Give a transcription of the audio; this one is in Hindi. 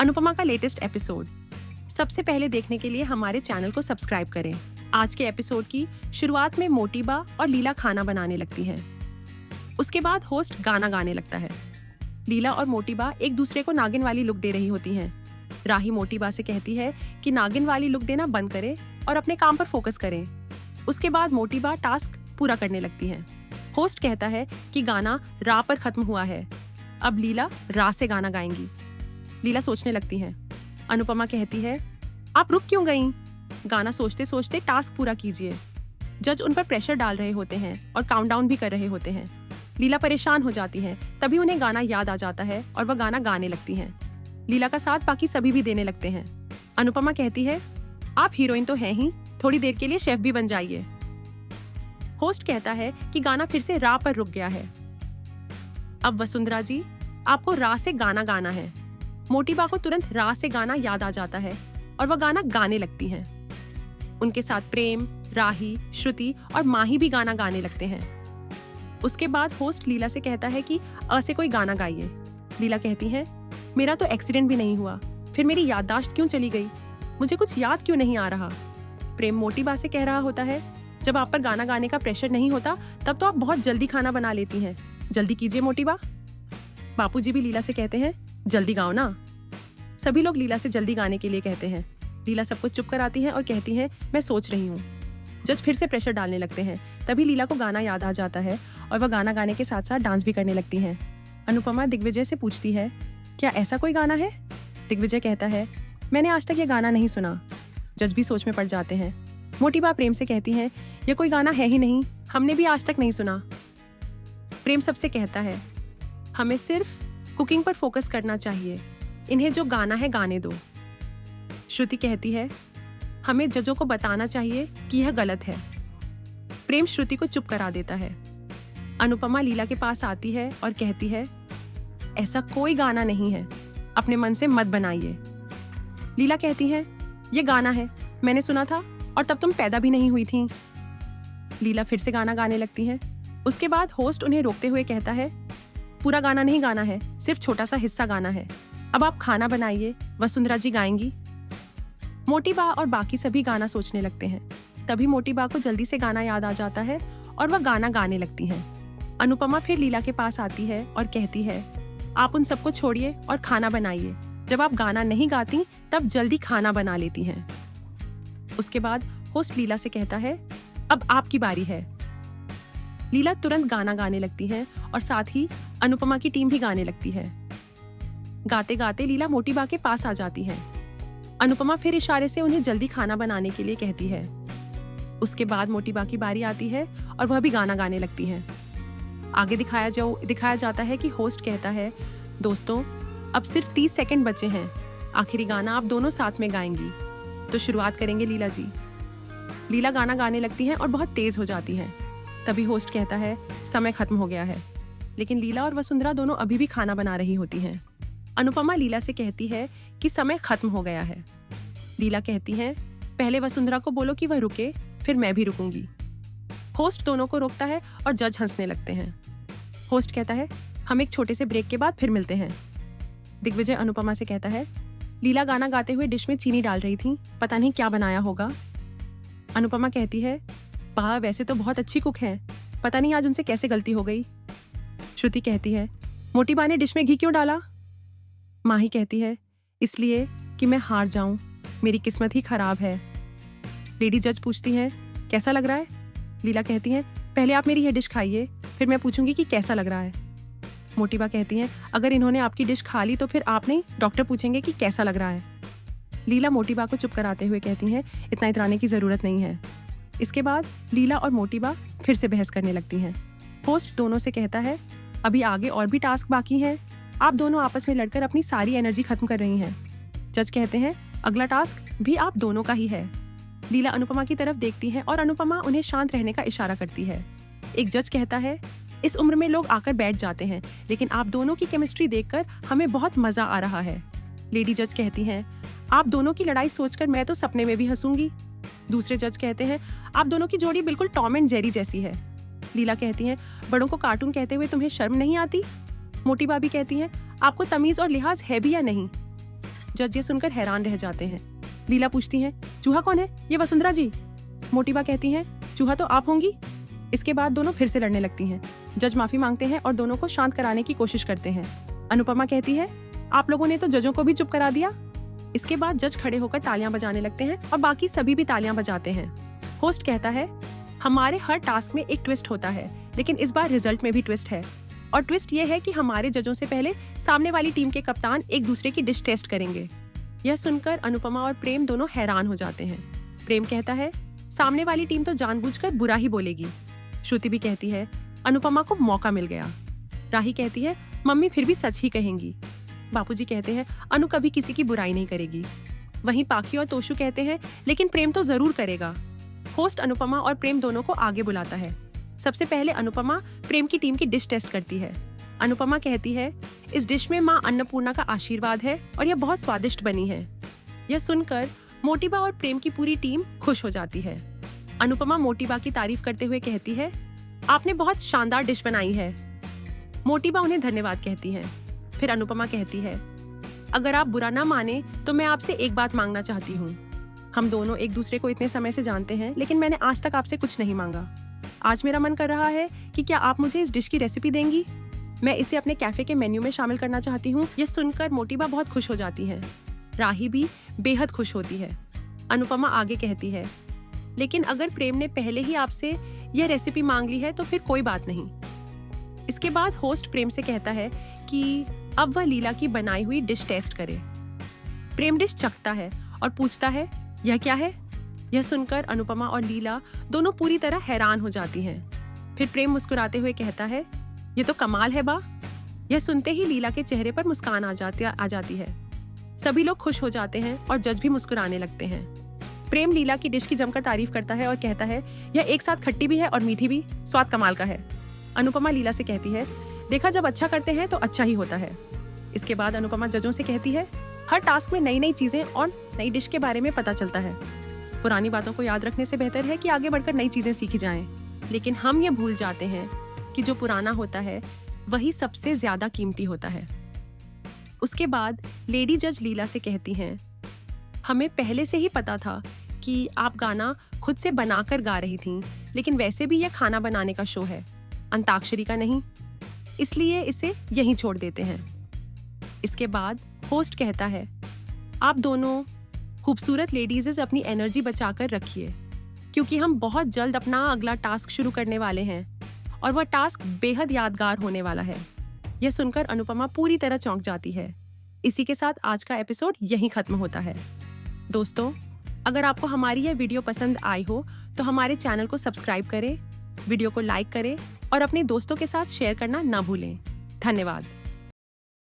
अनुपमा का लेटेस्ट एपिसोड सबसे पहले देखने के लिए हमारे चैनल को सब्सक्राइब करें। आज के एपिसोड की शुरुआत में मोटीबा और लीला खाना बनाने लगती हैं। उसके बाद होस्ट गाना गाने लगता है। लीला और मोटीबा एक दूसरे को नागिन वाली लुक दे रही होती हैं। राही मोटीबा से कहती है कि नागिन वाली लुक देना बंद करे और अपने काम पर फोकस करें। उसके बाद मोटीबा टास्क पूरा करने लगती है। होस्ट कहता है कि गाना रा पर खत्म हुआ है, अब लीला रा से गाना गाएंगी। लीला सोचने लगती है। अनुपमा कहती है, आप रुक क्यों गईं? गाना सोचते सोचते टास्क पूरा कीजिए। जज उन पर प्रेशर डाल रहे होते हैं और काउंटडाउन भी कर रहे होते हैं। लीला परेशान हो जाती है। तभी उन्हें गाना याद आ जाता है और वह गाना गाने लगती हैं। लीला का साथ बाकी सभी भी देने लगते हैं। अनुपमा कहती है, आप हीरोइन तो हैं ही, थोड़ी देर के लिए शेफ भी बन जाइए। होस्ट कहता है कि गाना फिर से रा पर रुक गया है। अब वसुंधरा जी, आपको रा से गाना गाना है। मोटीबा को तुरंत रा से गाना याद आ जाता है और वह गाना गाने लगती हैं। उनके साथ प्रेम, राही, श्रुति और माही भी गाना गाने लगते हैं। उसके बाद होस्ट लीला से कहता है कि अ से कोई गाना गाइए। लीला कहती है, मेरा तो एक्सीडेंट भी नहीं हुआ, फिर मेरी याददाश्त क्यों चली गई? मुझे कुछ याद क्यों नहीं आ रहा? प्रेम मोटीबा से कह रहा होता है, जब आप पर गाना गाने का प्रेशर नहीं होता तब तो आप बहुत जल्दी खाना बना लेती हैं। जल्दी कीजिए मोटीबा। बापूजी भी लीला से कहते हैं, जल्दी गाओ ना। सभी लोग लीला से जल्दी गाने के लिए कहते हैं। लीला सबको चुप कराती है और कहती है, मैं सोच रही हूँ। जज फिर से प्रेशर डालने लगते हैं। तभी लीला को गाना याद आ जाता है और वह गाना गाने के साथ साथ डांस भी करने लगती हैं। अनुपमा दिग्विजय से पूछती है, क्या ऐसा कोई गाना है? दिग्विजय कहता है, मैंने आज तक ये गाना नहीं सुना। जज भी सोच में पड़ जाते हैं। मोटीबा प्रेम से कहती है, ये कोई गाना है ही नहीं, हमने भी आज तक नहीं सुना। प्रेम सबसे कहता है, हमें सिर्फ कुकिंग पर फोकस करना चाहिए, इन्हें जो गाना है गाने दो। श्रुति कहती है, हमें जजों को बताना चाहिए कि यह गलत है। प्रेम श्रुति को चुप करा देता है। अनुपमा लीला के पास आती है और कहती है, ऐसा कोई गाना नहीं है, अपने मन से मत बनाइए। लीला कहती है, ये गाना है, मैंने सुना था और तब तुम पैदा भी नहीं हुई थी। लीला फिर से गाना गाने लगती है। उसके बाद होस्ट उन्हें रोकते हुए कहता है, पूरा गाना नहीं गाना है, सिर्फ छोटा सा हिस्सा गाना है। अब आप खाना बनाइए, वसुंधरा जी गाएंगी। मोटीबा और बाकी सभी गाना सोचने लगते हैं। तभी मोटीबा को जल्दी से गाना याद आ जाता है और वह गाना गाने लगती हैं। अनुपमा फिर लीला के पास आती है और कहती है, आप उन सबको छोड़िए और खाना बनाइए। जब आप गाना नहीं गाती तब जल्दी खाना बना लेती हैं। उसके बाद होस्ट लीला से कहता है, अब आपकी बारी है। लीला तुरंत गाना गाने लगती है और साथ ही अनुपमा की टीम भी गाने लगती है। गाते गाते लीला मोटीबा के पास आ जाती है। अनुपमा फिर इशारे से उन्हें जल्दी खाना बनाने के लिए कहती है। उसके बाद मोटीबा की बारी आती है और वह भी गाना गाने लगती है। आगे दिखाया जाता है कि होस्ट कहता है, दोस्तों अब सिर्फ 30 सेकंड बचे हैं, आखिरी गाना आप दोनों साथ में गाएंगी, तो शुरुआत करेंगे लीला जी। लीला गाना गाने लगती हैं और बहुत तेज हो जाती हैं। तभी होस्ट कहता है, समय खत्म हो गया है। लेकिन लीला और वसुंधरा दोनों अभी भी खाना बना रही होती हैं। अनुपमा लीला से कहती है कि समय खत्म हो गया है। लीला कहती है, पहले वसुंधरा को बोलो कि वह रुके, फिर मैं भी रुकूंगी। होस्ट दोनों को रोकता है और जज हंसने लगते हैं। होस्ट कहता है, हम एक छोटे से ब्रेक के बाद फिर मिलते हैं। दिग्विजय अनुपमा से कहता है, लीला गाना गाते हुए डिश में चीनी डाल रही थी, पता नहीं क्या बनाया होगा। अनुपमा कहती है, वाह वैसे तो बहुत अच्छी कुक हैं, पता नहीं आज उनसे कैसे गलती हो गई। श्रुति कहती है, मोटीबा ने डिश में घी क्यों डाला? माही कहती है, इसलिए कि मैं हार जाऊं, मेरी किस्मत ही खराब है। लेडी जज पूछती है, कैसा लग रहा है? लीला कहती है, पहले आप मेरी यह डिश खाइए, फिर मैं पूछूंगी कि कैसा लग रहा है। मोटीबा कहती है, अगर इन्होंने आपकी डिश खा ली तो फिर आप नहीं, डॉक्टर पूछेंगे कि कैसा लग रहा है। लीला मोटीबा को चुप कराते हुए कहती हैं, इतना इतराने की जरूरत नहीं है। इसके बाद लीला और मोटीबा फिर से बहस करने लगती हैं। होस्ट दोनों से कहता है, अभी आगे और भी टास्क बाकी हैं, आप दोनों आपस में लड़कर अपनी सारी एनर्जी खत्म कर रही हैं। जज कहते हैं, अगला टास्क भी आप दोनों का ही है। लीला अनुपमा की तरफ देखती है और अनुपमा उन्हें शांत रहने का इशारा करती है। एक जज कहता है, इस उम्र में लोग आकर बैठ जाते हैं, लेकिन आप दोनों की केमिस्ट्री देखकर हमें बहुत मजा आ रहा है। लेडी जज कहती हैं, आप दोनों की लड़ाई सोचकर मैं तो सपने में भी हंसूंगी। दूसरे जज कहते हैं, आप दोनों की जोड़ी बिल्कुल टॉम एंड जेरी जैसी है। लीला कहती हैं, बड़ों को कार्टून कहते हुए तुम्हें शर्म नहीं आती? मोटी भाभी कहती हैं, आपको तमीज और लिहाज है भी या नहीं? जज ये सुनकर हैरान रह जाते हैं। लीला पूछती है, चूहा कौन है? ये वसुंधरा जी। मोटिबा कहती है, चूहा तो आप होंगी। इसके बाद दोनों फिर से लड़ने लगती हैं। जज माफी मांगते हैं और दोनों को शांत कराने की कोशिश करते हैं। अनुपमा कहती है, आप लोगों ने तो जजों को भी चुप करा दिया। इसके बाद जज खड़े होकर तालियां बजाने लगते हैं और बाकी सभी भी तालियां बजाते हैं। होस्ट कहता है, हमारे हर टास्क में एक ट्विस्ट होता है, लेकिन इस बार रिजल्ट में भी ट्विस्ट है। और ट्विस्ट ये है कि हमारे जजों से पहले सामने वाली टीम के कप्तान एक दूसरे की डिश टेस्ट करेंगे। यह सुनकर अनुपमा और प्रेम दोनों हैरान हो जाते हैं। प्रेम कहता है, सामने वाली टीम तो जानबूझकर बुरा ही बोलेगी। श्रुति भी कहती है, अनुपमा को मौका मिल गया। राही कहती है, मम्मी फिर भी सच ही कहेंगी। बापूजी कहते हैं, अनु कभी किसी की बुराई नहीं करेगी। वहीं पाखी और तोशु कहते हैं, लेकिन प्रेम तो जरूर करेगा। होस्ट अनुपमा और प्रेम दोनों को आगे बुलाता है। सबसे पहले अनुपमा प्रेम की टीम की डिश टेस्ट करती है। अनुपमा कहती है, इस डिश में माँ अन्नपूर्णा का आशीर्वाद है और यह बहुत स्वादिष्ट बनी है। यह सुनकर मोटिबा और प्रेम की पूरी टीम खुश हो जाती है। अनुपमा मोटिबा की तारीफ करते हुए कहती है, आपने बहुत शानदार डिश बनाई है। मोटिबा उन्हें धन्यवाद कहती है। फिर अनुपमा कहती है, अगर आप बुरा ना माने तो मैं आपसे एक बात मांगना चाहती हूँ। हम दोनों एक दूसरे को इतने समय से जानते हैं, लेकिन मैंने आज तक आपसे कुछ नहीं मांगा। आज मेरा मन कर रहा है कि क्या आप मुझे इस डिश की रेसिपी देंगी? मैं इसे अपने कैफे के मेन्यू में शामिल करना चाहती हूँ। यह सुनकर मोटिबा बहुत खुश हो जाती है। राही भी बेहद खुश होती है। अनुपमा आगे कहती है, लेकिन अगर प्रेम ने पहले ही आपसे यह रेसिपी मांग ली है तो फिर कोई बात नहीं। इसके बाद होस्ट प्रेम से कहता है कि अब वह लीला की बनाई हुई डिश टेस्ट करे। प्रेम डिश चखता है और पूछता है, यह क्या है? यह सुनकर अनुपमा और लीला दोनों पूरी तरह हैरान हो जाती हैं। फिर प्रेम मुस्कुराते हुए कहता है, ये तो कमाल है बा। यह सुनते ही लीला के चेहरे पर मुस्कान आ जाती है। सभी लोग खुश हो जाते हैं और जज भी मुस्कुराने लगते हैं। प्रेम लीला की डिश की जमकर तारीफ करता है और कहता है, यह एक साथ खट्टी भी है और मीठी भी, स्वाद कमाल का है। अनुपमा लीला से कहती है, देखा जब अच्छा करते हैं तो अच्छा ही होता है। इसके बाद अनुपमा जजों से कहती है, हर टास्क में नई नई चीजें और नई डिश के बारे में पता चलता है। पुरानी बातों को याद रखने से बेहतर है कि आगे बढ़कर नई चीजें सीखी जाएं। लेकिन हम ये भूल जाते हैं कि जो पुराना होता है वही सबसे ज्यादा कीमती होता है। उसके बाद लेडी जज लीला से कहती हैं, हमें पहले से ही पता था कि आप गाना खुद से बनाकर गा रही थीं, लेकिन वैसे भी यह खाना बनाने का शो है, अंताक्षरी का नहीं, इसलिए इसे यहीं छोड़ देते हैं। इसके बाद होस्ट कहता है, आप दोनों खूबसूरत लेडीज अपनी एनर्जी बचाकर रखिए, क्योंकि हम बहुत जल्द अपना अगला टास्क शुरू करने वाले हैं और वह टास्क बेहद यादगार होने वाला है। यह सुनकर अनुपमा पूरी तरह चौंक जाती है। इसी के साथ आज का एपिसोड यहीं खत्म होता है। दोस्तों, अगर आपको हमारी यह वीडियो पसंद आई हो तो हमारे चैनल को सब्सक्राइब करें, वीडियो को लाइक करें और अपने दोस्तों के साथ शेयर करना ना भूलें। धन्यवाद।